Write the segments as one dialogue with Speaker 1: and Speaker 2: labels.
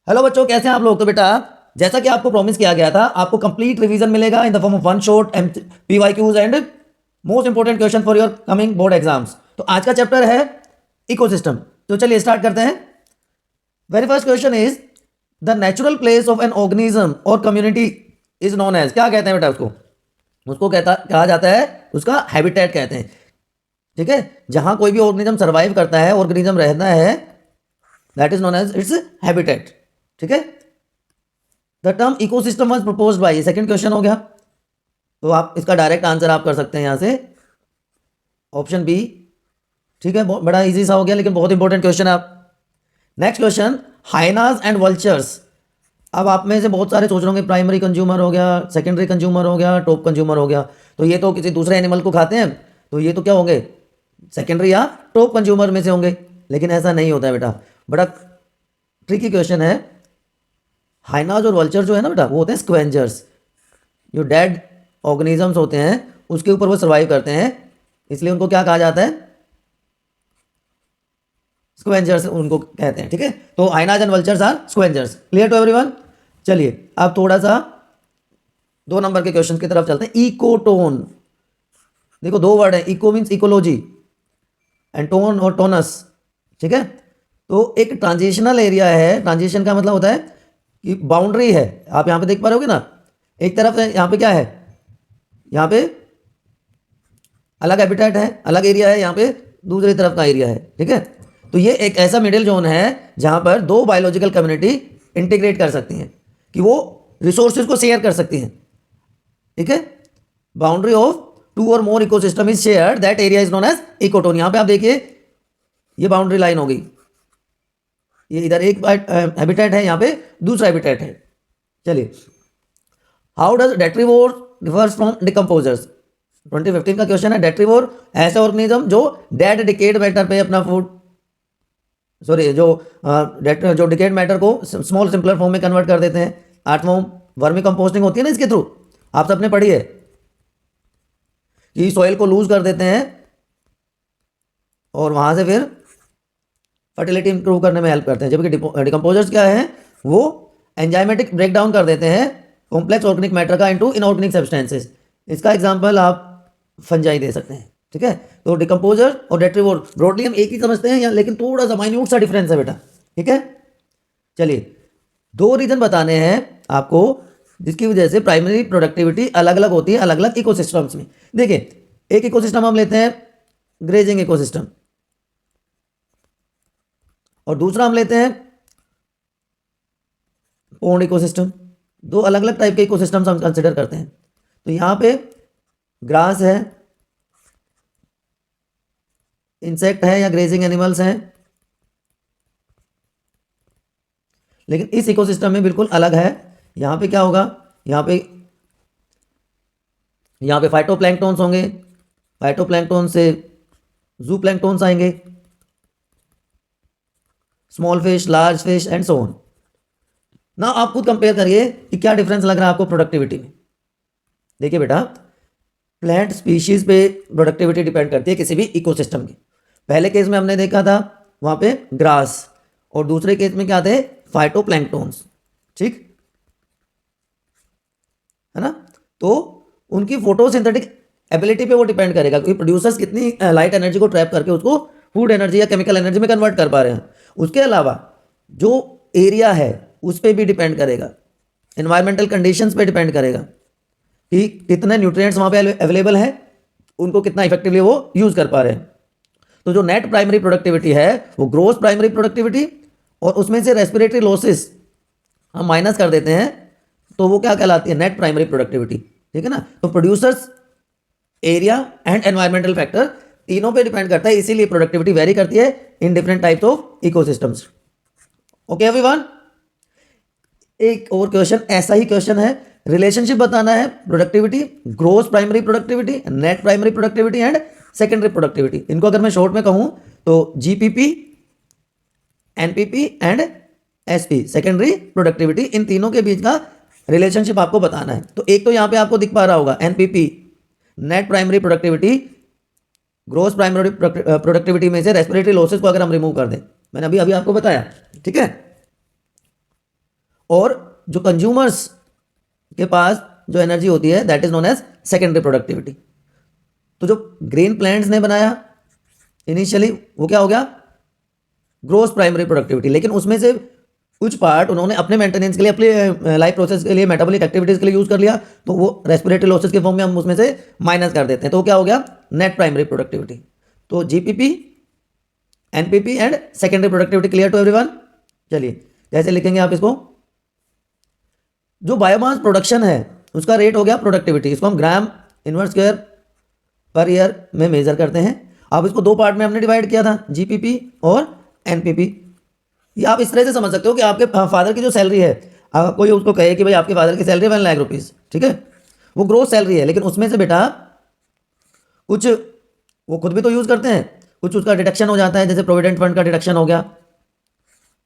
Speaker 1: Hello बच्चों, कैसे हैं आप लोग। तो बेटा, जैसा कि आपको प्रॉमिस किया गया था, आपको कंप्लीट रिवीजन मिलेगा in the form of one shot PYQs and most important question for your coming board exams. तो आज का चैप्टर है इकोसिस्टम। तो चलिए स्टार्ट करते हैं। Very first question is the natural place of an organism और कम्युनिटी इज नोन एज, क्या कहते हैं बेटा उसको? उसको कहा जाता है, उसका हैबिटेट कहते हैं। ठीक है, जहां कोई भी ऑर्गेनिज्म सर्वाइव करता है, ऑर्गेनिज्म रहता है, that is known as its habitat. ठीक है, the term ecosystem was proposed by, second question हो गया। तो आप इसका डायरेक्ट आंसर आप कर सकते हैं यहां से, ऑप्शन बी। ठीक है, बड़ा इजी सा हो गया, लेकिन बहुत इंपॉर्टेंट क्वेश्चन है। आप next question, hyenas and vultures. अब आप में से बहुत सारे सोच रहे होंगे प्राइमरी कंज्यूमर हो गया, सेकेंडरी कंज्यूमर हो गया, टॉप कंज्यूमर हो गया। तो ये तो किसी दूसरे एनिमल को खाते हैं, तो ये तो क्या होंगे, सेकेंडरी या टॉप कंज्यूमर में से होंगे। लेकिन ऐसा नहीं होता है बेटा, बड़ा ट्रिकी क्वेश्चन है। हाइनास और वल्चर जो है ना बेटा, वो होते हैं स्क्वेंजर्स। जो डेड ऑर्गेनिजम्स होते हैं उसके ऊपर वो सर्वाइव करते हैं, इसलिए उनको क्या कहा जाता है, स्क्वेंजर्स उनको कहते हैं। ठीक है, तो hyenas and vultures are scavengers. Clear to everyone? चलिए अब थोड़ा सा 2 नंबर के क्वेश्चन की तरफ चलते हैं। इकोटोन, देखो 2 वर्ड है, eco means ecology and tone और टोनस। ठीक है, तो एक ट्रांजिशनल एरिया है। ट्रांजिशन का मतलब होता है कि बाउंड्री है। आप यहाँ पे देख पा रहे होगे ना, एक तरफ है, यहाँ पे क्या है, यहाँ पे अलग हैबिटेट है, अलग एरिया है, यहाँ पे दूसरी तरफ का एरिया है। ठीक है, तो ये एक ऐसा मिडिल जोन है जहाँ पर 2 बायोलॉजिकल कम्युनिटी इंटीग्रेट कर सकती हैं, कि वो रिसोर्सेज को शेयर कर सकती हैं। ठीक है, बाउंड्री ऑफ 2 और more ecosystem is share, that area is known as ecotone. यहाँ पे आप देखिए, ये बाउंड्री लाइन हो गई, ये इधर एक हैबिटेट है, यहाँ पे दूसरा हैबिटेट है। चलिए, how does detritivore differs from decomposers. 2015 का क्वेश्चन है। डेट्रीवोर ऐसे ऑर्गेनिज्म जो डेड डिकेड मैटर पे अपना फूड, सॉरी, जो डिकेड मैटर को स्मॉल सिंपलर फॉर्म में कन्वर्ट कर देते हैं। आठवां, वर्मी कंपोस्टिंग होती है ना इसके थ्रू, आप सबने पढ़ी है कि सॉइल को लूज कर देते हैं और वहां से फिर फर्टिलिटी इंप्रूव करने में हेल्प करते हैं। जबकि डिकम्पोजर्स क्या है, वो एंजाइमेटिक ब्रेक डाउन कर देते हैं कॉम्प्लेक्स ऑर्गेनिक मैटर का इनटू इनऑर्गेनिक सब्सटेंसेस। इसका एग्जांपल आप फंजाई दे सकते हैं। ठीक है, तो डिकम्पोजर और डेट्रीवोर ब्रॉडली हम एक ही समझते हैं यहाँ, लेकिन थोड़ा सा माइन्यूट सा डिफरेंस है बेटा। ठीक है, चलिए 2 रीजन बताने हैं आपको जिसकी वजह से प्राइमरी प्रोडक्टिविटी अलग अलग होती है अलग अलग इकोसिस्टम्स में। देखिए, एक इकोसिस्टम हम लेते हैं ग्रेजिंग इकोसिस्टम, और दूसरा हम लेते हैं पोन्ड इकोसिस्टम। 2 अलग अलग टाइप के इकोसिस्टम्स हम कंसिडर करते हैं। तो यहाँ पे ग्रास है, इंसेक्ट है या ग्रेजिंग एनिमल्स हैं, लेकिन इस इकोसिस्टम में बिल्कुल अलग है। यहाँ पे क्या होगा, यहाँ पे फाइटोप्लैंक्टॉन्स होंगे, फाइटोप्लैंक्टॉन से जू प्लैंक्टॉन्स आएंगे, small fish, large fish and so on. ना आप खुद कंपेयर करिए कि क्या डिफरेंस लग रहा है आपको प्रोडक्टिविटी में। देखिए बेटा, प्लांट स्पीशीज पे प्रोडक्टिविटी डिपेंड करती है किसी भी इकोसिस्टम की। पहले केस में हमने देखा था वहां पे ग्रास, और दूसरे केस में क्या थे, फाइटोप्लैंक्टॉन्स। ठीक है ना, तो उनकी फोटोसिंथेटिक एबिलिटी पे वो डिपेंड करेगा कि प्रोड्यूसर्स कितनी लाइट एनर्जी को ट्रैप करके उसको फूड एनर्जी या केमिकल एनर्जी में कन्वर्ट कर पा रहे हैं। उसके अलावा जो एरिया है उस पर भी डिपेंड करेगा, इन्वायरमेंटल कंडीशंस पे डिपेंड करेगा कि कितने न्यूट्रिएंट्स वहाँ पे अवेलेबल हैं, उनको कितना इफेक्टिवली वो यूज़ कर पा रहे हैं। तो जो नेट प्राइमरी प्रोडक्टिविटी है वो ग्रोस प्राइमरी प्रोडक्टिविटी, और उसमें से रेस्पिरेटरी लॉसेस हम माइनस कर देते हैं, तो वो क्या कहलाती है, नेट प्राइमरी प्रोडक्टिविटी। ठीक है ना, तो producers, area and environmental factor तीनों पे डिपेंड करता है, इसीलिए प्रोडक्टिविटी वेरी करती है in different types of ecosystems. Okay everyone, एक और क्वेश्चन, ऐसा ही क्वेश्चन है, रिलेशनशिप बताना है productivity, gross primary productivity, net primary productivity and secondary productivity. इनको अगर मैं शॉर्ट में कहूं तो GPP, NPP and SP, secondary productivity, इन तीनों के बीच का रिलेशनशिप आपको बताना है। तो एक तो यहां पे आपको दिख पा रहा होगा NPP, net primary productivity, gross primary productivity में से रेस्पिरेटरी लॉसेस को अगर हम रिमूव कर दें, मैंने अभी अभी आपको बताया। ठीक है, और जो कंज्यूमर्स के पास जो एनर्जी होती है that is known as secondary productivity. तो जो ग्रीन प्लांट्स ने बनाया इनिशियली वो क्या हो गया, ग्रोस प्राइमरी प्रोडक्टिविटी, लेकिन उसमें से कुछ पार्ट उन्होंने अपने मेंटेनेंस के लिए, अपने लाइफ प्रोसेस के लिए, मेटाबॉलिक एक्टिविटीज के लिए यूज कर लिया, तो वो रेस्पिरेटरी लॉसेस के फॉर्म में हम उसमें से माइनस कर देते हैं, तो क्या हो गया, नेट प्राइमरी प्रोडक्टिविटी। तो GPP, NPP and secondary productivity clear to everyone. चलिए कैसे लिखेंगे आप इसको, जो बायोमास प्रोडक्शन है उसका रेट हो गया प्रोडक्टिविटी, इसको हम ग्राम इनवर्स स्क्वायर पर ईयर में मेजर करते हैं। अब इसको दो पार्ट में हमने डिवाइड किया था, जीपीपी और एनपीपी। ये आप इस तरह से समझ सकते हो कि आपके फादर की जो सैलरी है, अगर कोई उसको कहे कि भाई आपके फादर की सैलरी 1 लाख रुपीज़, ठीक है, वो ग्रोथ सैलरी है, लेकिन उसमें से बेटा कुछ वो खुद भी तो यूज़ करते हैं, कुछ उसका डिडक्शन हो जाता है, जैसे प्रोविडेंट फंड का डिडक्शन हो गया,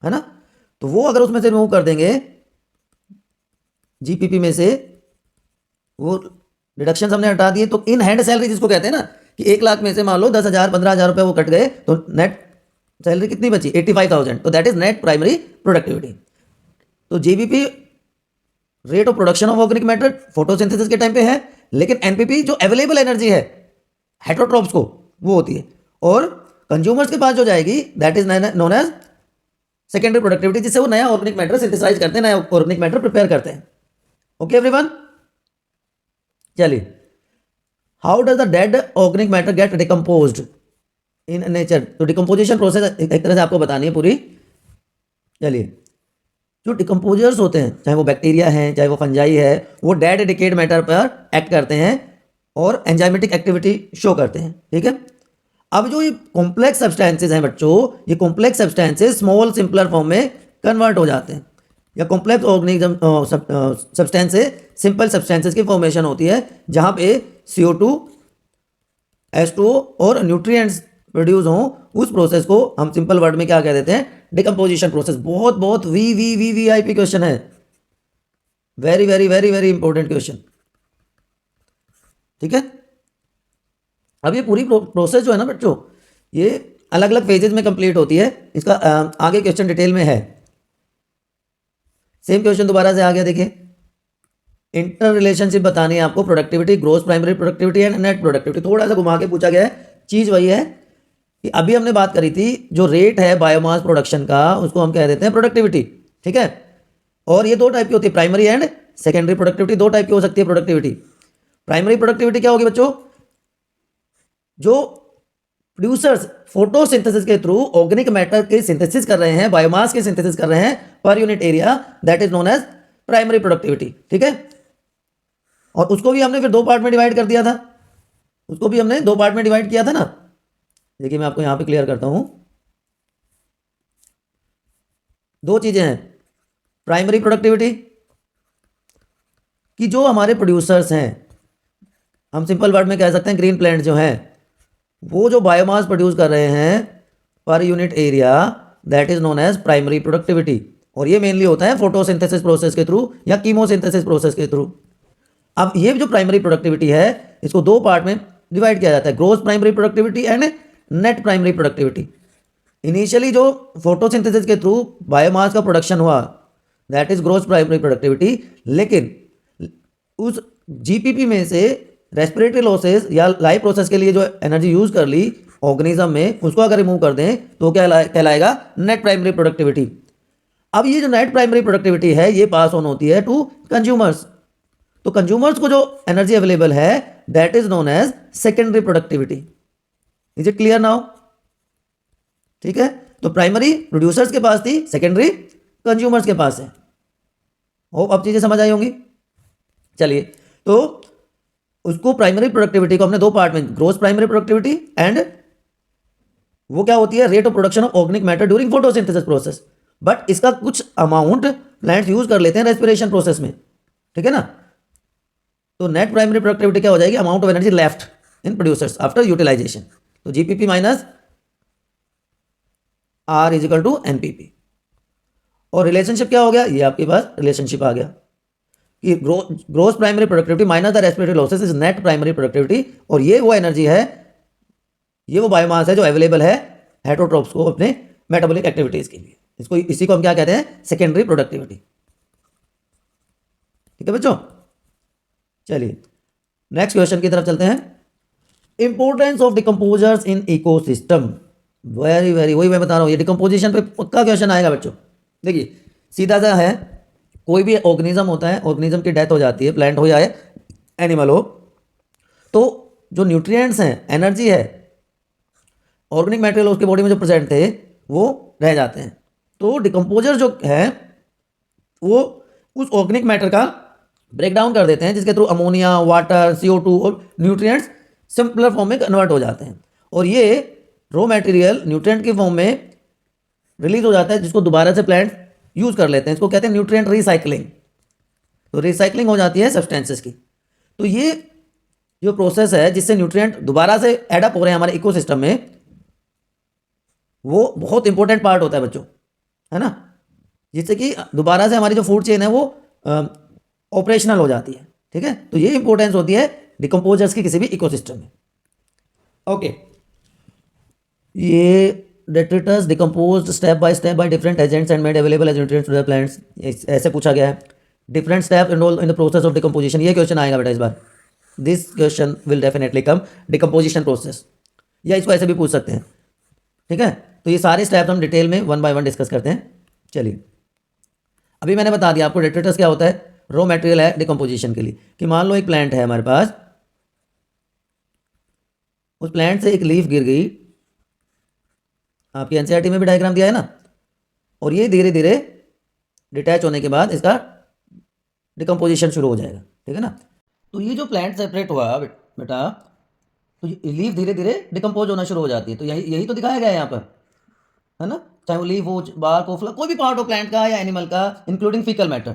Speaker 1: है ना, तो वो अगर उसमें से रिमूव कर देंगे जीपीपी में से, वो डिडक्शन हमने हटा दिए, तो इन हैंड सैलरी जिसको कहते हैं ना, कि 1 लाख में से मान लो 10,000 15,000 रुपये वो कट गए, तो नेट सैलरी कितनी बची, 85,000, तो that is net primary productivity. तो GBP rate of production of organic matter photosynthesis के टाइम पे है, लेकिन एनपीपी जो अवेलेबल एनर्जी है हेटरोट्रोप्स को वो होती है, और कंज्यूमर्स के पास जो जाएगी that is known as secondary productivity, जिससे वो नया ऑर्गेनिक मैटर सिंथेसाइज करते हैं, नया ऑर्गेनिक मैटर प्रिपेयर करते हैं। ओके एवरीवन, चलिए, how does the dead organic matter get decomposed in nature. तो डिकम्पोजिशन प्रोसेस एक तरह से आपको बतानी है पूरी। चलिए, जो डिकम्पोजर्स होते हैं, चाहे वो बैक्टीरिया हैं, चाहे वो फंजाई है, वो डेड डिकेड मैटर पर एक्ट करते हैं और एंजाइमेटिक एक्टिविटी शो करते हैं, ठीक है। अब जो ये कॉम्प्लेक्स सब्सटेंसेज हैं बच्चों, ये complex substances small simpler form में कन्वर्ट हो जाते हैं, या complex organism substances simple substances की फॉर्मेशन होती है, जहाँ पे CO2, H2O और न्यूट्रिएंट्स प्रोड्यूस हों, उस प्रोसेस को हम सिंपल वर्ड में क्या कह देते हैं, डिकम्पोजिशन प्रोसेस। बहुत बहुत वीआईपी क्वेश्चन है, very very very very important question, ठीक है। अब ये पूरी प्रोसेस जो है ना बच्चों, ये अलग अलग फेजेज में कंप्लीट होती है। इसका आगे क्वेश्चन डिटेल में है, सेम क्वेश्चन दोबारा से आ गया, देखिए, इंटर रिलेशनशिप बतानी है आपको, productivity, gross primary productivity and net productivity. थोड़ा सा घुमा के पूछा गया है, चीज़ वही है कि अभी हमने बात करी थी, जो रेट है बायोमास प्रोडक्शन का उसको हम कह देते हैं प्रोडक्टिविटी, ठीक है। और ये दो टाइप की होती है, प्राइमरी एंड सेकेंडरी प्रोडक्टिविटी, दो टाइप की हो सकती है प्रोडक्टिविटी। प्राइमरी प्रोडक्टिविटी क्या होगी बच्चों, जो प्रोड्यूसर्स फोटोसिंथेसिस के थ्रू ऑर्गेनिक मैटर के सिंथेसिस कर रहे हैं, बायोमास के सिंथेसिस कर रहे हैं per unit area, that is known as primary productivity, ठीक है। और उसको भी हमने फिर दो पार्ट में डिवाइड कर दिया था, उसको भी हमने दो पार्ट में डिवाइड किया था ना। देखिए मैं आपको यहां पे क्लियर करता हूं, दो चीजें हैं, प्राइमरी प्रोडक्टिविटी कि जो हमारे प्रोड्यूसर्स हैं, हम सिंपल वर्ड में कह सकते हैं ग्रीन प्लांट जो हैं, वो जो बायोमास प्रोड्यूस कर रहे हैं per unit area, that is known as primary productivity. और ये मेनली होता है फोटोसिंथेसिस प्रोसेस के थ्रू या कीमोसिंथेसिस प्रोसेस के थ्रू। अब ये जो प्राइमरी प्रोडक्टिविटी है, इसको दो पार्ट में डिवाइड किया जाता है, gross primary productivity and net primary productivity. Initially जो फोटोसिंथेसिस के थ्रू बायोमास का प्रोडक्शन हुआ, that is gross primary productivity, लेकिन उस जीपीपी में से रेस्पिरेटरी लॉसेस या लाइफ प्रोसेस के लिए जो एनर्जी यूज कर ली ऑर्गेनिज्म में, उसको अगर रिमूव कर दें तो क्या कहलाएगा, नेट प्राइमरी प्रोडक्टिविटी। अब ये जो नेट प्राइमरी प्रोडक्टिविटी है, ये पास ऑन होती है टू कंज्यूमर्स। तो कंज्यूमर्स को जो एनर्जी अवेलेबल है that is known as secondary productivity. Is it clear now, ठीक है। तो प्राइमरी प्रोड्यूसर्स के पास थी, सेकेंडरी कंज्यूमर्स के पास है। होप अब चीजें समझ आई होंगी। चलिए, तो उसको प्राइमरी प्रोडक्टिविटी को हमने दो पार्ट में, ग्रोस प्राइमरी प्रोडक्टिविटी एंड वो क्या होती है, rate of production of organic matter during photosynthesis process. But इसका कुछ अमाउंट प्लांट्स यूज कर लेते हैं रेस्पिरेशन प्रोसेस में, ठीक है ना। तो नेट प्राइमरी प्रोडक्टिविटी क्या हो जाएगी, amount of energy left in producers after utilization. तो GPP minus R is equal to NPP. और रिलेशनशिप क्या हो गया, ये आपके पास रिलेशनशिप आ गया कि gross primary productivity minus the respiratory losses is net primary productivity. और ये वो एनर्जी है, ये वो बायोमास है जो अवेलेबल है हेटरोट्रोप्स को अपने मेटाबॉलिक एक्टिविटीज के लिए। इसको, इसी को हम क्या कहते हैं, सेकेंडरी प्रोडक्टिविटी। ठीक है बच्चों। चलिए नेक्स्ट क्वेश्चन की तरफ चलते हैं। Importance of decomposers in ecosystem. Very very, वही मैं बता रहा हूँ, ये डिकम्पोजिशन पे पक्का क्वेश्चन आएगा बच्चों। देखिए सीधा सा है, कोई भी ऑर्गेनिज्म होता है, ऑर्गेनिज्म की डेथ हो जाती है, प्लांट हो या एनिमल हो, तो जो न्यूट्रिएंट्स हैं, एनर्जी है, ऑर्गेनिक मटेरियल उसके बॉडी में जो प्रेजेंट थे वो रह जाते हैं। तो डिकम्पोजर जो है वो उस ऑर्गेनिक मैटर का ब्रेक डाउन कर देते हैं, जिसके थ्रू अमोनिया, वाटर, CO2 और न्यूट्रिएंट्स सिंपलर फॉर्म में कन्वर्ट हो जाते हैं, और ये रॉ मटेरियल न्यूट्रिएंट की फॉर्म में रिलीज हो जाता है, जिसको दोबारा से प्लांट यूज कर लेते हैं। इसको कहते हैं न्यूट्रिएंट रिसाइकलिंग। तो रिसाइकलिंग हो जाती है सब्सटेंसेस की। तो ये जो प्रोसेस है जिससे न्यूट्रिएंट दोबारा से एडअप हो रहे हैं हमारे इकोसिस्टम में, वो बहुत इंपॉर्टेंट पार्ट होता है बच्चों, है ना, जिससे कि दोबारा से हमारी जो फूड चेन है वो ऑपरेशनल हो जाती है। ठीक है, तो ये इंपॉर्टेंस होती है डिकम्पोजर्स की किसी भी इकोसिस्टम में। ओके, ये detritus decomposed step by different agents and made available as nutrients to the plants, ऐसे पूछा गया है। Different step involve in the process of decomposition, ये क्वेश्चन आएगा बेटा इस बार। This question will definitely come, decomposition process, या इसको ऐसे भी पूछ सकते हैं। ठीक है, तो ये सारे स्टेप्स हम डिटेल में 1 by 1 डिस्कस करते हैं। चलिए, अभी मैंने बता दिया आपको डेट्रिटस क्या होता है, रॉ मटेरियल है डिकम्पोजिशन के लिए। कि मान लो एक प्लांट है हमारे पास, उस प्लांट से एक लीफ गिर गई, आपकी एनसीईआरटी में भी डायग्राम दिया है ना, और ये धीरे धीरे डिटैच होने के बाद इसका डिकम्पोजिशन शुरू हो जाएगा। ठीक है ना, तो ये जो प्लांट सेपरेट हुआ बेटा, तो लीफ धीरे धीरे डिकम्पोज होना शुरू हो जाती है। तो यही यही तो दिखाया गया है यहाँ पर, है ना, चाहे वो लीफ हो, बार्क हो, कोई भी पार्ट हो प्लांट का या एनिमल का, इंक्लूडिंग फीकल मैटर।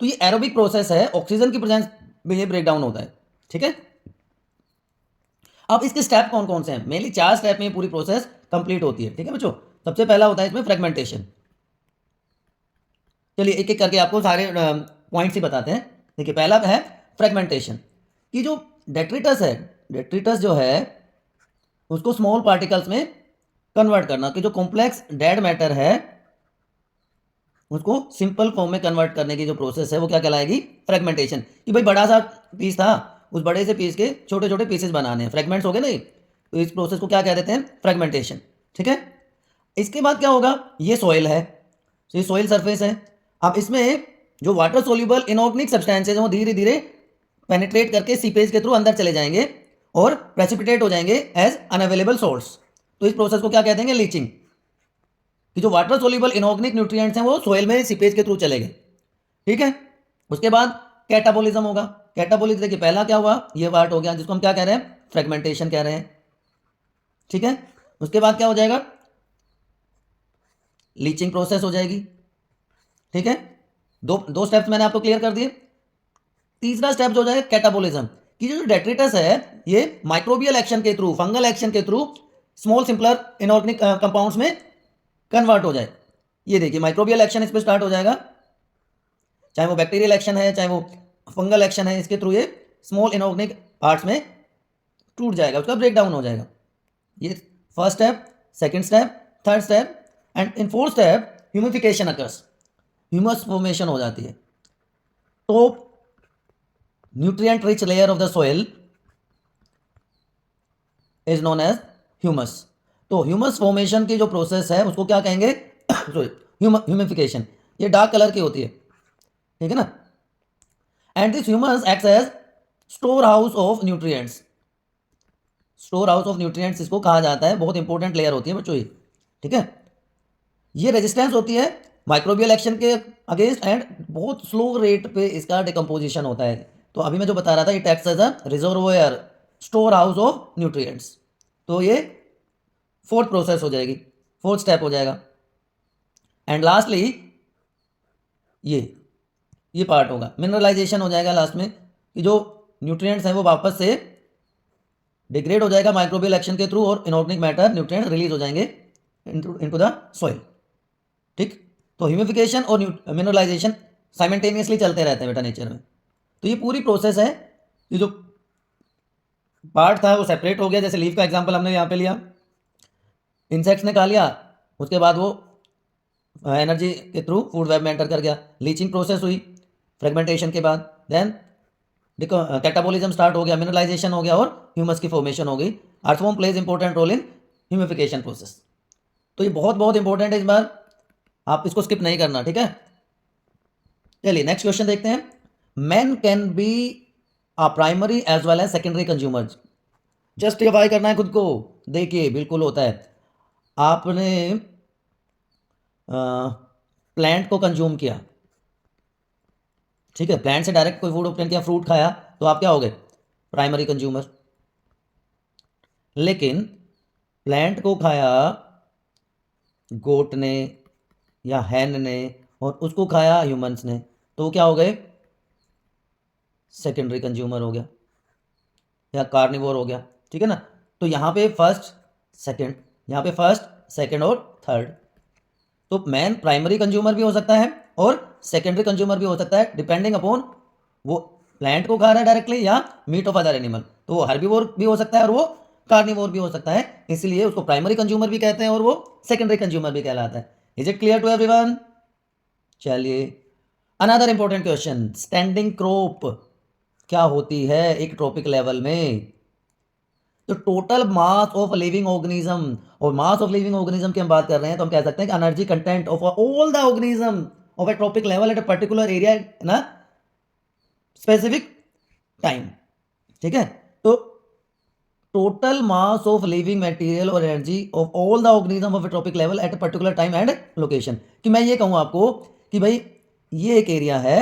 Speaker 1: तो ये एरोबिक प्रोसेस है, ऑक्सीजन की प्रेजेंस में ये ब्रेक डाउन होता है। ठीक है, अब इसके स्टेप कौन कौन से हैं? मेनली 4 स्टेप में ये पूरी प्रोसेस कंप्लीट होती है। ठीक है बच्चों, सबसे पहला होता है इसमें फ्रेगमेंटेशन। चलिए एक एक करके आपको सारे पॉइंट्स ही बताते हैं। देखिए, पहला है फ्रेगमेंटेशन, कि जो डेट्रिटस है, डेट्रिटस जो है उसको स्मॉल पार्टिकल्स में कन्वर्ट करना, कि जो कॉम्प्लेक्स डेड मैटर है उसको सिंपल फॉर्म में कन्वर्ट करने की जो प्रोसेस है वो क्या कहलाएगी? फ्रेगमेंटेशन। कि भाई बड़ा सा पीस था, उस बड़े से पीस के छोटे छोटे पीसेस बनाने हैं, फ्रेगमेंट्स हो गए नहीं, तो इस प्रोसेस को क्या कह देते हैं? फ्रेगमेंटेशन। ठीक है, इसके बाद क्या होगा? ये सॉइल है, तो ये सॉइल सरफेस है। अब इसमें जो वाटर सोल्यूबल इनऑर्गेनिक सब्सटेंसेज हैं वो धीरे धीरे पेनिट्रेट करके सीपेज के थ्रू अंदर चले जाएंगे और प्रेसिपिटेट हो जाएंगे एज अनअवेलेबल सोर्स। तो इस प्रोसेस को क्या कहते हैं? लीचिंग। कि जो वाटर सोल्यूबल इनऑर्गेनिक न्यूट्रिएंट्स हैं वो सोइल में सीपेज के थ्रू चले गए। ठीक है, उसके बाद कैटाबोलिज्म होगा। कैटाबोलिज्म देखिए पहला क्या हुआ, ये पार्ट हो गया जिसको हम क्या कह रहे हैं? फ्रेगमेंटेशन कह रहे हैं। ठीक है, उसके बाद क्या हो जाएगा? लीचिंग प्रोसेस हो जाएगी। ठीक है, दो स्टेप्स मैंने आपको क्लियर कर दिए। तीसरा स्टेप जो है कैटाबोलिज्म, कि जो डेट्रिटस है ये माइक्रोबियल एक्शन के थ्रू, फंगल एक्शन के through small simpler inorganic compounds में कन्वर्ट हो जाए। ये देखिए माइक्रोबियल एक्शन इस पर स्टार्ट हो जाएगा, चाहे वो बैक्टीरियल एक्शन है चाहे वो फंगल एक्शन है, इसके थ्रू ये स्मॉल इनऑर्गेनिक पार्ट्स में टूट जाएगा, उसका ब्रेक डाउन हो जाएगा। ये first step, second step, third step, and in fourth step humification occurs, humus formation हो जाती है। तो nutrient rich layer of the soil is known as humus. तो ह्यूमस फॉर्मेशन की जो प्रोसेस है उसको क्या कहेंगे? Sorry, humification. ये डार्क कलर की होती है। ठीक है ना, and this humus acts as store house of nutrients. Store house of nutrients इसको कहा जाता है, बहुत इंपॉर्टेंट लेयर होती है बच्चों ये। ठीक है, ये रेजिस्टेंस होती है माइक्रोबियल एक्शन के अगेंस्ट, एंड बहुत स्लो रेट पे इसका डिकम्पोजिशन होता है। तो अभी मैं जो बता रहा था, it acts as a reservoir, store house of nutrients. तो ये फोर्थ प्रोसेस हो जाएगी, फोर्थ स्टेप हो जाएगा। एंड लास्टली ये पार्ट होगा, मिनरलाइजेशन हो जाएगा लास्ट में, कि जो न्यूट्रिएंट्स हैं वो वापस से डिग्रेड हो जाएगा माइक्रोबियल एक्शन के थ्रू, और इनऑर्गेनिक मैटर न्यूट्रिएंट रिलीज हो जाएंगे इनटू द सॉइल। ठीक, तो ह्यूमिफिकेशन और मिनरलाइजेशन साइमल्टेनियसली चलते रहते हैं बेटा नेचर में। तो ये पूरी प्रोसेस है। ये जो पार्ट था वो सेपरेट हो गया, जैसे लीफ का एग्जांपल हमने यहाँ पे लिया, इंसेक्ट्स ने खा लिया, उसके बाद वो एनर्जी के थ्रू फूड वेब में एंटर कर गया, लीचिंग प्रोसेस हुई फ्रेगमेंटेशन के बाद, देन कैटाबोलिज्म स्टार्ट हो गया, मिनरलाइजेशन हो गया और ह्यूमस की फॉर्मेशन हो गई। Earthworm plays important role in humification process. तो ये बहुत बहुत इंपॉर्टेंट है, इस बार आप इसको स्किप नहीं करना, ठीक है। चलिए नेक्स्ट क्वेश्चन देखते हैं। Man can be a primary as well as secondary consumer. Justify करना है खुद को। देखिए बिल्कुल होता है, आपने प्लांट को कंज्यूम किया, ठीक है, प्लांट से डायरेक्ट कोई फूड ऑब्टेन किया, फ्रूट खाया, तो आप क्या हो गए, प्राइमरी कंज्यूमर। लेकिन प्लांट को खाया गोट ने या हैन ने और उसको खाया ह्यूमंस ने, तो वो क्या हो गए, सेकेंडरी कंज्यूमर हो गया या कार्निवोर हो गया, ठीक है ना। तो यहाँ पे फर्स्ट सेकंड, यहाँ पे फर्स्ट सेकंड और थर्ड। तो मैन प्राइमरी कंज्यूमर भी हो सकता है और सेकेंडरी कंज्यूमर भी हो सकता है, डिपेंडिंग अपॉन वो प्लांट को खा रहा है डायरेक्टली या मीट ऑफ अदर एनिमल। तो वो हर्बीवोर भी हो सकता है और वो कार्निवोर भी हो सकता है, इसलिए उसको प्राइमरी कंज्यूमर भी कहते हैं और वो सेकेंडरी कंज्यूमर भी कहलाता है। Is it clear to everyone? चलिए another important question, standing crop क्या होती है एक ट्रॉपिक लेवल में। तो total mass of living organism, और मास ऑफ लिविंग ऑर्गेनिज्म की हम बात कर रहे हैं तो हम कह सकते हैं कि energy content of all the organism of a trophic level at a particular area ना स्पेसिफिक टाइम, ठीक है। तो total mass of living material और energy of all the organism of a trophic level at a particular time and location. कि मैं ये कहूँ आपको कि भाई ये एक एरिया है,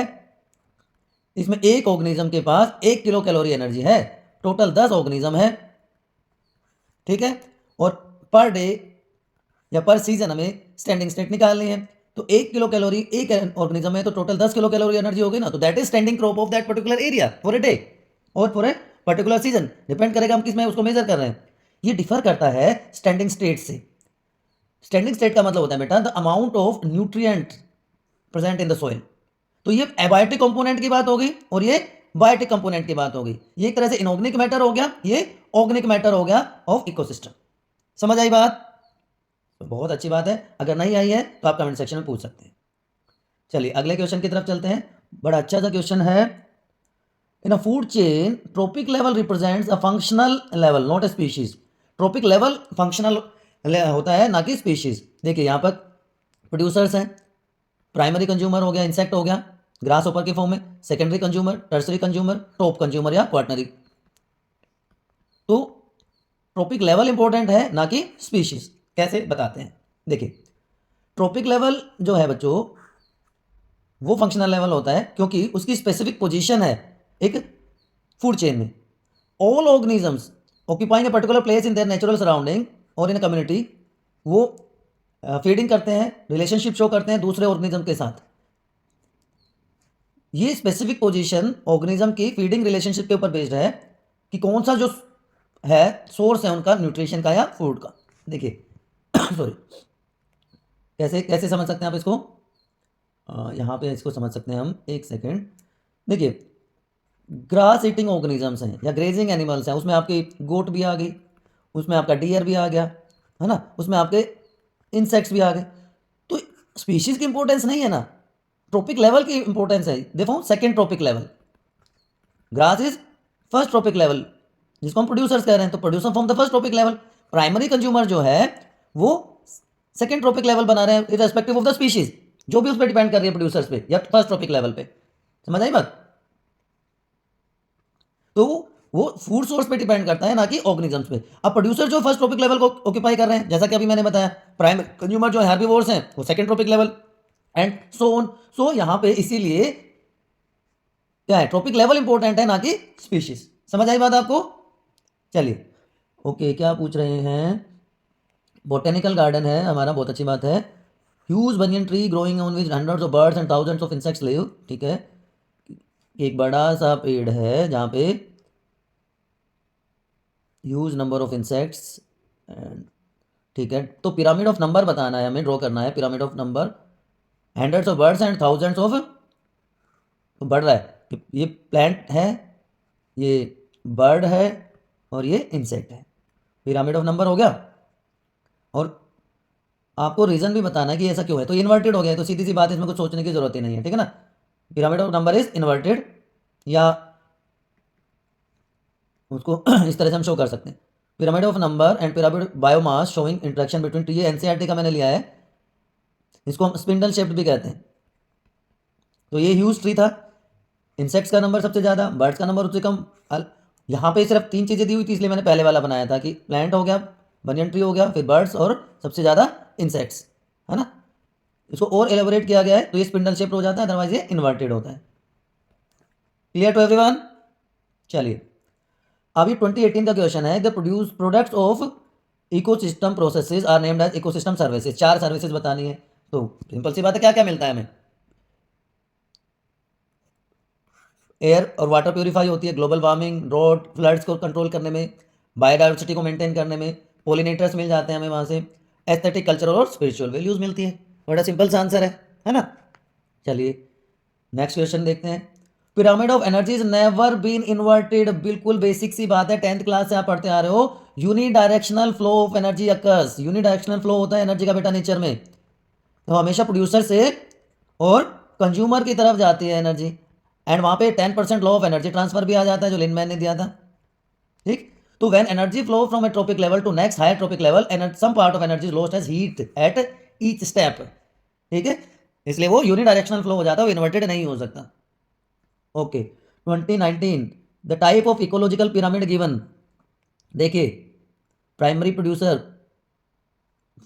Speaker 1: इसमें एक ऑर्गेनिज्म के पास 1 किलो कैलोरी एनर्जी है, टोटल 10 ऑर्गेनिज्म है, ठीक है। और पर डे या पर सीजन हमें स्टैंडिंग स्टेट निकालनी है, तो 1 किलो कैलोरी एक ऑर्गेनिज्म है तो टोटल 10 किलो कैलोरी एनर्जी हो गई ना, तो that is standing crop of that particular area for a day और for a particular season. Depend करेगा हम किस में उसको मेजर कर रहे हैं। ये डिफर करता है स्टैंडिंग स्टेट से। स्टैंडिंग स्टेट का मतलब होता है बेटा the amount of nutrient present in the soil. तो ये एबायोटिक कंपोनेंट की बात हो गई और ये बायोटिक कंपोनेंट की बात हो गई। ये एक तरह से इनऑर्गेनिक मैटर हो गया, ये ऑर्गेनिक मैटर हो गया ऑफ इकोसिस्टम। समझ आई बात? तो बहुत अच्छी बात है, अगर नहीं आई है तो आप कमेंट सेक्शन में पूछ सकते हैं। चलिए अगले क्वेश्चन की तरफ चलते हैं। बड़ा अच्छा सा क्वेश्चन है। In a food chain trophic level represents a functional level not a species. Trophic level functional होता है ना कि स्पीशीज। देखिए यहाँ पर प्रोड्यूसर्स हैं, प्राइमरी कंज्यूमर हो गया, इंसेक्ट हो गया ग्रास ऊपर के फॉर्म में, secondary consumer, tertiary consumer, top consumer या क्वार्टनरी। तो ट्रॉपिक लेवल इंपॉर्टेंट है ना कि स्पीशीज। कैसे बताते हैं, देखिए ट्रॉपिक लेवल जो है बच्चों वो फंक्शनल लेवल होता है क्योंकि उसकी स्पेसिफिक पोजीशन है एक फूड चेन में। All organisms occupying a particular place in their natural surrounding और इन अ कम्युनिटी, वो फीडिंग करते हैं, रिलेशनशिप शो करते हैं दूसरे ऑर्गेनिज्म के साथ। ये स्पेसिफिक पोजीशन ऑर्गेनिज्म की फीडिंग रिलेशनशिप के ऊपर बेस्ड है कि कौन सा जो है सोर्स है उनका न्यूट्रिशन का या फूड का। देखिए सॉरी, कैसे कैसे समझ सकते हैं आप इसको, यहाँ पे इसको समझ सकते हैं हम, एक सेकेंड। देखिए ग्रास ईटिंग ऑर्गेनिजम्स हैं या ग्रेजिंग एनिमल्स हैं, उसमें आपकी गोट भी आ गई, उसमें आपका डियर भी आ गया, है ना, उसमें आपके इंसेक्ट्स भी आ गए। तो स्पीशीज की इंपॉर्टेंस नहीं है ना, ट्रॉपिक लेवल की इंपॉर्टेंस है। देखो second trophic level, grass is first trophic level जिसको हम प्रोड्यूसर्स कह रहे हैं, तो producer from the first trophic level. Primary consumer जो है वो सेकेंड ट्रॉपिक लेवल बना रहे हैं इररेस्पेक्टिव ऑफ द स्पीशीज, जो भी उस पर डिपेंड कर रही है प्रोड्यूसर्स पे या फर्स्ट ट्रॉपिक लेवल पे। समझ आई बात? तो वो फूड सोर्स पे डिपेंड करता है ना कि ऑर्गेनिजम्स पे। अब प्रोड्यूसर जो फर्स्ट ट्रॉपिक लेवल को ऑक्यूपाई कर रहे हैं, जैसा कि अभी मैंने बताया, प्राइमरी कंज्यूमर जो हेर्बिवोर्स हैं वो second trophic level and so on. So यहां पे इसीलिए क्या है, ट्रॉपिक लेवल इंपॉर्टेंट है ना कि स्पीशीज। समझ आई बात आपको? चलिए ओके, क्या पूछ रहे हैं, बोटेनिकल गार्डन है हमारा, बहुत अच्छी बात है। Huge banyan tree growing on which hundreds of birds and thousands of insects live, ठीक है। एक बड़ा सा पेड़ है जहाँ पे huge number of insects and, ठीक है। तो पिरामिड ऑफ नंबर बताना है हमें, ड्रॉ करना है pyramid of number, hundreds of birds and thousands of, तो बढ़ रहा है कि ये प्लांट है, ये बर्ड है और ये इंसेक्ट है। पिरामिड ऑफ नंबर हो गया और आपको रीजन भी बताना है कि ऐसा क्यों है। तो इन्वर्टेड हो गया है तो सीधी सी बात है, इसमें कुछ सोचने की जरूरत ही नहीं है, ठीक है ना। Pyramid of number is inverted या उसको इस तरह से हम शो कर सकते हैं, pyramid of number and pyramid biomass showing interaction between tree. ये एनसीईआरटी का मैंने लिया है, इसको हम स्पिंडल शेप्ड भी कहते हैं। तो ये ह्यूज ट्री था, इंसेक्ट्स का नंबर सबसे ज़्यादा, बर्ड्स का नंबर उससे कम। यहाँ पे सिर्फ 3 चीज़ें दी हुई थी, इसलिए मैंने पहले वाला बनाया था कि प्लांट हो गया, बनियन ट्री हो गया, फिर बर्ड्स और सबसे ज़्यादा इंसेक्ट्स, है ना। इसको और एलेबोरेट किया गया है तो ये स्पिंडल शेप्ड हो जाता है, अदरवाइज ये इन्वर्टेड होता है। Clear to everyone? चलिए अभी 2018 का क्वेश्चन है, the produce products of ecosystem processes are named as ecosystem services. 4 services बतानी है, तो सिंपल सी बात है, क्या क्या मिलता है हमें। एयर और वाटर प्योरीफाई होती है, ग्लोबल वार्मिंग, ड्रॉट, फ्लड्स को कंट्रोल करने में, बायोडाइवर्सिटी को मेंटेन करने में, पोलिनेटर्स मिल जाते हैं हमें वहाँ से, एस्थेटिक, कल्चरल और स्पिरिचुअल वैल्यूज मिलती है। बड़ा सिंपल सा आंसर है ना। चलिए नेक्स्ट क्वेश्चन देखते हैं। Pyramid of energy is never been inverted. बिल्कुल बेसिक सी बात है, 10th क्लास से आप पढ़ते आ रहे हो। Unidirectional flow of energy occurs, unidirectional flow होता है एनर्जी का बेटा नेचर में, तो हमेशा प्रोड्यूसर से और कंज्यूमर की तरफ जाती है एनर्जी, एंड वहाँ पे 10% लॉ ऑफ एनर्जी ट्रांसफर भी आ जाता है जो लिनमैन ने दिया था। ठीक, तो when energy flow from a trophic level to next higher trophic level, some part of energy is lost as heat at each step. ठीक है, इसलिए वो यूनिडायरेक्शनल फ्लो हो जाता है, वो इन्वर्टेड नहीं हो सकता। Okay 2019 the type of ecological pyramid given. देखिए primary producer,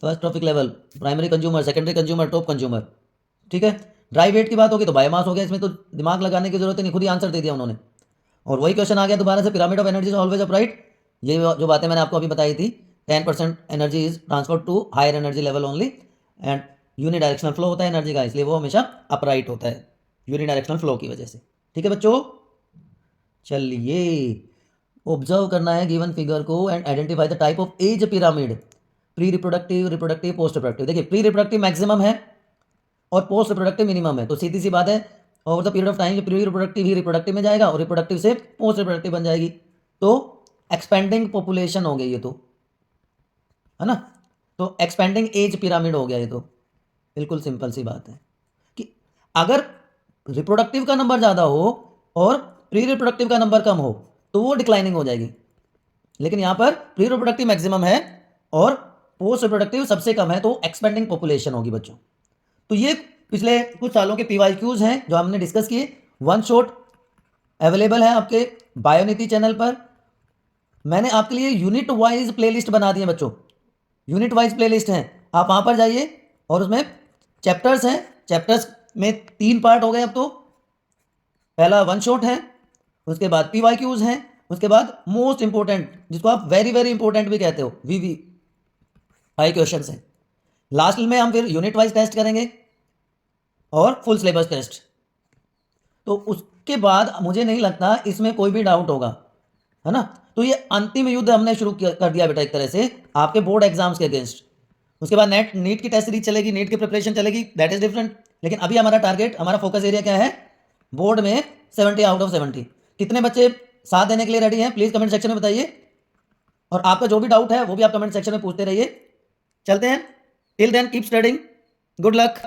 Speaker 1: first trophic level, primary consumer, secondary consumer, top consumer. ठीक है, ड्राई वेट की बात होगी तो बायोमास हो गया, इसमें तो दिमाग लगाने की जरूरत नहीं, खुद ही आंसर दे दिया उन्होंने। और वही क्वेश्चन आ गया दोबारा से, pyramid of energy is always upright. ये जो बातें मैंने आपको अभी बताई थी, 10% energy is transfer to higher energy level only, and unidirectional flow होता है एनर्जी का, इसलिए वो हमेशा अपराइट होता है यूनिडायरेक्शनल फ्लो की वजह से। ठीक है बच्चों, चलिए ऑब्जर्व करना है गिवन फिगर को and identify the type of age pyramid. Pre reproductive, reproductive, post reproductive. देखिए प्री रिप्रोडक्टिव मैक्सिमम है और पोस्ट रिप्रोडक्टिव मिनिमम है, तो सीधी सी बात है over the period of time pre reproductive he reproductive में जाएगा और रिप्रोडक्टिव से पोस्ट रिप्रोडक्टिव बन जाएगी, तो एक्सपेंडिंग पॉपुलेशन हो गई ये तो, है ना। तो एक्सपेंडिंग एज पिरामिड हो गया ये तो। बिल्कुल सिंपल सी बात है कि अगर रिप्रोडक्टिव का नंबर ज़्यादा हो और प्री रिप्रोडक्टिव का नंबर कम हो तो वो डिक्लाइनिंग हो जाएगी, लेकिन यहाँ पर प्री रिप्रोडक्टिव मैक्सिमम है और पोस्ट रिप्रोडक्टिव सबसे कम है, तो एक्सपेंडिंग पॉपुलेशन होगी बच्चों। तो ये पिछले कुछ सालों के PYQs हैं जो हमने डिस्कस किए, वन शॉट अवेलेबल है आपके बायोनीति चैनल पर। मैंने आपके लिए यूनिट वाइज प्लेलिस्ट बना दी है बच्चों, यूनिट वाइज प्लेलिस्ट हैं, आप वहाँ पर जाइए और उसमें चैप्टर्स हैं, चैप्टर्स में 3 पार्ट हो गए अब तो। पहला वन शॉट है, उसके बाद PYQs हैं, उसके बाद मोस्ट इंपॉर्टेंट जिसको आप वेरी वेरी इंपॉर्टेंट भी कहते हो VV 5 क्वेश्चन है। लास्ट में हम फिर यूनिट वाइज टेस्ट करेंगे और फुल सिलेबस टेस्ट, तो उसके बाद मुझे नहीं लगता इसमें कोई भी डाउट होगा, है ना। तो ये अंतिम युद्ध हमने शुरू कर दिया बेटा एक तरह से आपके बोर्ड एग्जाम्स के अगेंस्ट। उसके बाद नीट की टेस्ट सीरीज चलेगी, नीट की प्रिपरेशन चलेगी, दैट इज डिफरेंट। लेकिन अभी हमारा टारगेट, हमारा फोकस एरिया क्या है, बोर्ड में 70 आउट ऑफ 70। कितने बच्चे साथ देने के लिए रेडी हैं प्लीज कमेंट सेक्शन में बताइए, और आपका जो भी डाउट है वो भी आप कमेंट सेक्शन में पूछते रहिए। चलते हैं, till then keep studying, good luck.